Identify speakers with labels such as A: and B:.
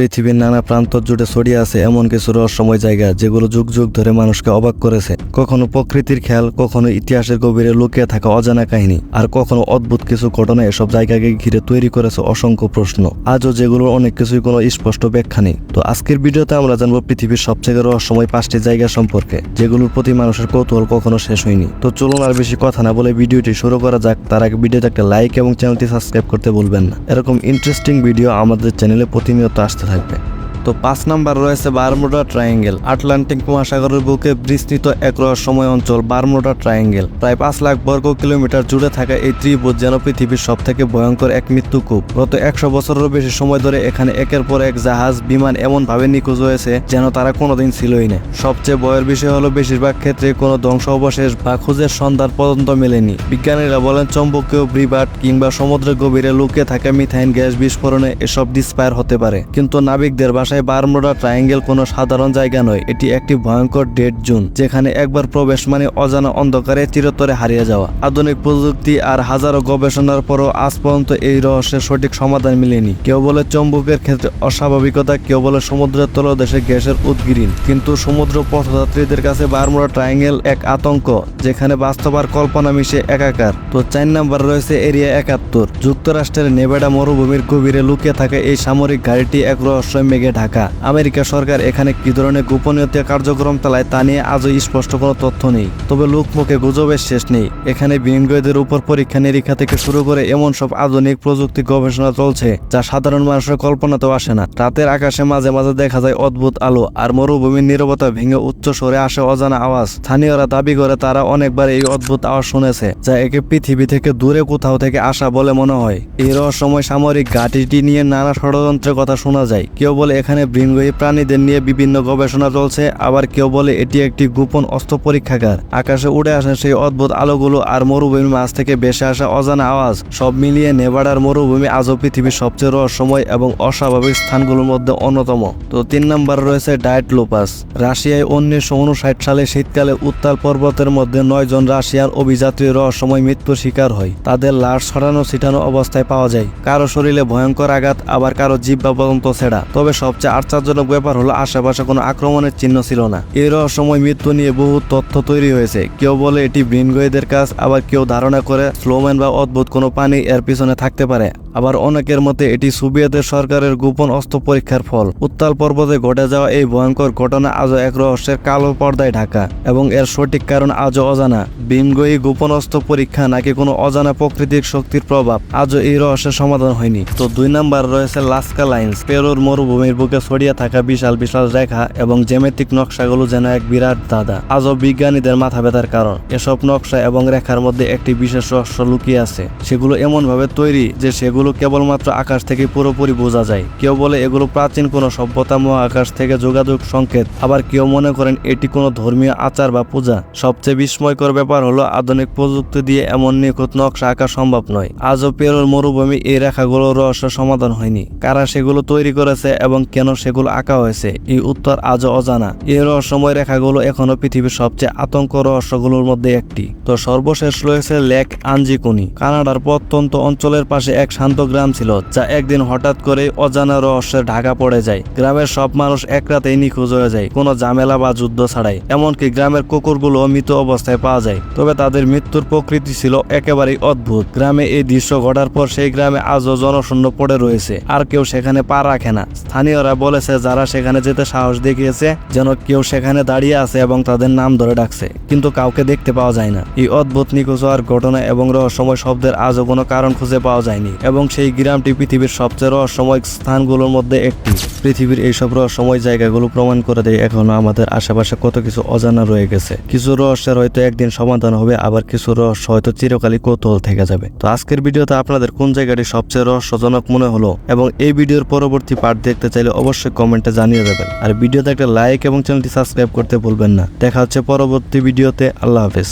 A: পৃথিবীর নানা প্রান্ত জুড়ে ছড়িয়ে আছে এমন কিছু রহস্যময় জায়গা যেগুলো যুগ যুগ ধরে মানুষকে অবাক করেছে। কখনো প্রকৃতির খেয়াল, কখনো ইতিহাসের গভীরে লুকিয়ে থাকা অজানা কাহিনী, আর কখনো অদ্ভুত কিছু ঘটনা এসব জায়গাকে ঘিরে তৈরি করেছে অসংখ্য প্রশ্ন। আজও যেগুলোর অনেক কিছুই কোনো স্পষ্ট ব্যাখ্যা নেই। তো আজকের ভিডিওতে আমরা জানবো পৃথিবীর সবচেয়ে রহস্যময় 5টি জায়গা সম্পর্কে, যেগুলোর প্রতি মানুষের কৌতূহল কখনো শেষ হয়নি। তো চলুন আর বেশি কথা না বলে ভিডিওটি শুরু করা যাক। তার আগে ভিডিওতে একটা লাইক এবং চ্যানেলটি সাবস্ক্রাইব করতে ভুলবেন না। এরকম ইন্টারেস্টিং ভিডিও আমাদের চ্যানেলে প্রতিনিয়ত আসতে থাকবে। তো 5 নাম্বার রয়েছে বারমুডা ট্রায়াঙ্গেল। আটলান্টিক মহাসাগরের বুকে বিস্তৃত এক রহস্যময় অঞ্চল বারমুডা ট্রায়াঙ্গেল। প্রায় 5 লাখ বর্গ কিলোমিটার জুড়ে থাকা এই ত্রিভুজ যেন পৃথিবীর সবথেকে ভয়ঙ্কর এক মৃত্যুকূপ। গত 100 বছরেরও বেশি সময় ধরে এখানে একের পর এক জাহাজ, বিমান এমন ভাবে নিখোঁজ হয়েছে যেন তারা কোনোদিন ছিলই না। সবচেয়ে ভয়ের বিষয় হলো বেশিরভাগ ক্ষেত্রে কোনো ধ্বংস অবশেষ বা খোঁজের সন্ধান পর্যন্ত মেলেনি। বিজ্ঞানীরা বলেন চৌম্বকীয় বিভ্রাট কিংবা সমুদ্রের গভীরে লুকিয়ে থাকা মিথাইন গ্যাস বিস্ফোরণে এসব ডিসপায়ার হতে পারে। কিন্তু নাবিকদের বারমুডা ট্রায়াঙ্গেল কোনো সাধারণ জায়গা নয়, এটি একটি ভয়ঙ্কর ডেড জোন, যেখানে একবার প্রবেশ মানে অজানা অন্ধকারে চিরতরে হারিয়ে যাওয়া। আধুনিক প্রযুক্তি আর হাজারো গবেষণার পরও আজ পর্যন্ত এই রহস্যের সঠিক সমাধান মিলেনি। কেউ বলে চৌম্বকের ক্ষেত্রে অস্বাভাবিকতা, কেউ বলে সমুদ্রের তলদেশে গ্যাসের উদগীরণ। কিন্তু সমুদ্র পথযাত্রীদের কাছে বারমুডা ট্রায়াঙ্গেল এক আতঙ্ক, যেখানে বাস্তব আর কল্পনা মিশে একাকার। তো 4 নাম্বার রয়েছে এরিয়া 71। যুক্তরাষ্ট্রের নেভাডা মরুভূমির গভীরে লুকিয়ে থাকা এই সামরিক ঘাঁটিটি এক রহস্যময় মেঘে ঢাকা। আমেরিকা সরকার এখানে কি ধরনের গোপনীয়তা কার্যক্রম চালায় তা নিয়ে আজও স্পষ্ট কোনো তথ্য নেই। তবে লোকমুখে গুজবের শেষ নেই। এখানে বিজ্ঞানীদের উপর পরীক্ষা নিরীক্ষা থেকে শুরু করে এমন সব আধুনিক প্রযুক্তি গবেষণা চলছে যা সাধারণ মানুষের কল্পনাতেও আসে না। রাতের আকাশে মাঝে মাঝে দেখা যায় অদ্ভুত আলো, আর মরুভূমির নীরবতা ভেঙে উচ্চ স্বরে আসে অজানা আওয়াজ। স্থানীয়রা দাবি করে তারা অনেকবার এই অদ্ভুত আওয়াজ শুনেছে, যা একে পৃথিবী থেকে দূরে কোথাও থেকে আসা বলে মনে হয়। এই রহস্যময় সামরিক ঘাঁটিটি নিয়ে নানা ষড়যন্ত্রের কথা শোনা যায়। কেউ বলে এখানে বৃহৎ প্রাণীদের নিয়ে বিভিন্ন গবেষণা চলছে, আবার কেউ বলে এটি একটি গোপন অস্ত্র পরীক্ষাগার। আকাশে উড়ে আসে সেই অদ্ভুত আলোগুলো আর মরুভূমির মাঝ থেকে ভেসে আসা অজানা আওয়াজ, সব মিলিয়ে নেভাডার মরুভূমি আজও পৃথিবীর সবচেয়ে রহস্যময় এবং অস্বাভাবিক স্থানগুলোর মধ্যে অন্যতম। তো 3 নম্বর রয়েছে ডায়েটলোপাস। রাশিয়ায় 1959 সালে শীতকালে উত্তাল পর্বতের মধ্যে 9 জন রাশিয়ান অভিযাত্রী রহস্যময় মৃত্যুর শিকার হয়। তাদের লাশ ছড়ানো ছিটানো অবস্থায় পাওয়া যায়। কারো শরীরে ভয়ঙ্কর আঘাত, আবার কারো জিহ্বা পর্যন্ত ছেঁড়া। তবে সবচেয়ে আশ্চর্যজনক ব্যাপার হলো আশেপাশে কোনো আক্রমণের চিহ্ন ছিল না। এই রহস্যময় মৃত্যু নিয়ে বহু তথ্য তৈরি হয়েছে। কেউ বলে এটি বৃহৎদের কাজ, আবার কেউ ধারণা করে স্লোম্যান বা অদ্ভুত কোনো প্রাণী এর পিছনে থাকতে পারে। আবার অনেকের মতে এটি সোভিয়েতের সরকারের গোপন অস্ত্র পরীক্ষার ফল। উত্তাল পর্বতে ঘটে যাওয়া এই ভয়ঙ্কর ঘটনা আজও এক রহস্যের কালো পর্দায় ঢাকা, এবং এর সঠিক কারণ আজও অজানা। বিমগয়ী গোপন অস্ত্র পরীক্ষা নাকি কোনো অজানা প্রাকৃতিক শক্তির প্রভাব, আজও এই রহস্যের সমাধান হয়নি। তো 2 নাম্বার রয়েছে লাস্কা লাইন্স। পেরুর মরুভূমির বুকে ছড়িয়ে থাকা বিশাল বিশাল রেখা এবং জ্যামিতিক নকশাগুলো যেন এক বিরাট দাদা, আজও বিজ্ঞানীদের মাথা ব্যথার কারণ। এসব নকশা এবং রেখার মধ্যে একটি বিশেষ রহস্য লুকিয়ে আছে। সেগুলো এমন ভাবে তৈরি যে সেগুলো কেবলমাত্র আকাশ থেকে পুরোপুরি বোঝা যায়। কেউ বলে এগুলো প্রাচীন কোনো সভ্যতা, মহাকাশ থেকে যোগাযোগ সংকেত, আবার কেউ মনে করেন এটি কোনো ধর্মীয় আচার বা পূজা। সবচেয়ে বিস্ময়কর ব্যাপার হলো আধুনিক প্রযুক্তি দিয়ে এমন নিখুঁত নকশা আঁকা সম্ভব নয়। আজও পেরুর মরুভূমি এই রেখাগুলোর রহস্য সমাধান হয়নি। কারা সেগুলো তৈরি করেছে এবং কেন সেগুলো আঁকা হয়েছে, এই উত্তর আজও অজানা। এই রহস্যময় রেখাগুলো এখনো পৃথিবীর সবচেয়ে আতঙ্ক রহস্যগুলোর মধ্যে একটি। তো সর্বশেষ রয়েছে লেক আঞ্জিকুনি। কানাডার প্রত্যন্ত অঞ্চলের পাশে এক শান্ত গ্রাম ছিল, যা একদিন হঠাৎ করে অজানা রহস্যের ঢাকা পড়ে যায়। গ্রামের সব মানুষ এক রাতেই নিখোঁজ হয়ে যায়, কোনো ঝামেলা বা যুদ্ধ ছাড়াই। এমনকি গ্রামের কুকুরগুলো মৃত অবস্থায় পাওয়া যায়। তবে তাদের মৃত্যুর প্রকৃতি ছিল একেবারেই অদ্ভুত। গ্রামে এই দৃশ্য ঘটার পর সেই গ্রামে আজও জনশূন্য পড়ে রয়েছে, আর কেউ সেখানে পা রাখে না। স্থানীয়রা বলেছে যারা সেখানে যেতে সাহস দেখিয়েছে যেন কেউ সেখানে দাঁড়িয়ে আছে এবং তাদের নাম ধরে ডাকছে, কিন্তু কাউকে দেখতে পাওয়া যায় না। এই অদ্ভুত নিখোঁজ হওয়ার ঘটনা এবং রহস্যময় শব্দের আজও কোনো কারণ খুঁজে পাওয়া যায়নি, এবং সেই গ্রামটি পৃথিবীর সবচেয়ে রহস্যময় স্থানগুলোর মধ্যে একটি। পৃথিবীর এইসব রহস্যময় জায়গাগুলো প্রমাণ করে দেয় এখনো আমাদের আশেপাশে কত কিছু অজানা রয়ে গেছে। কিছু রহস্যের হয়তো একদিন সমাধান হবে, আবার কিছু রহস্য হয়তো চিরকালই কৌতূহল থেকে যাবে। তো আজকের ভিডিওতে আপনাদের কোন জায়গাটি সবচেয়ে রহস্যজনক মনে হলো এবং এই ভিডিওর পরবর্তী পার্ট দেখতে চাইলে অবশ্যই কমেন্টে জানিয়ে দেবেন। আর ভিডিওতে একটা লাইক এবং চ্যানেলটি সাবস্ক্রাইব করতে ভুলবেন না। দেখা হচ্ছে পরবর্তী ভিডিওতে। আল্লাহ হাফেজ।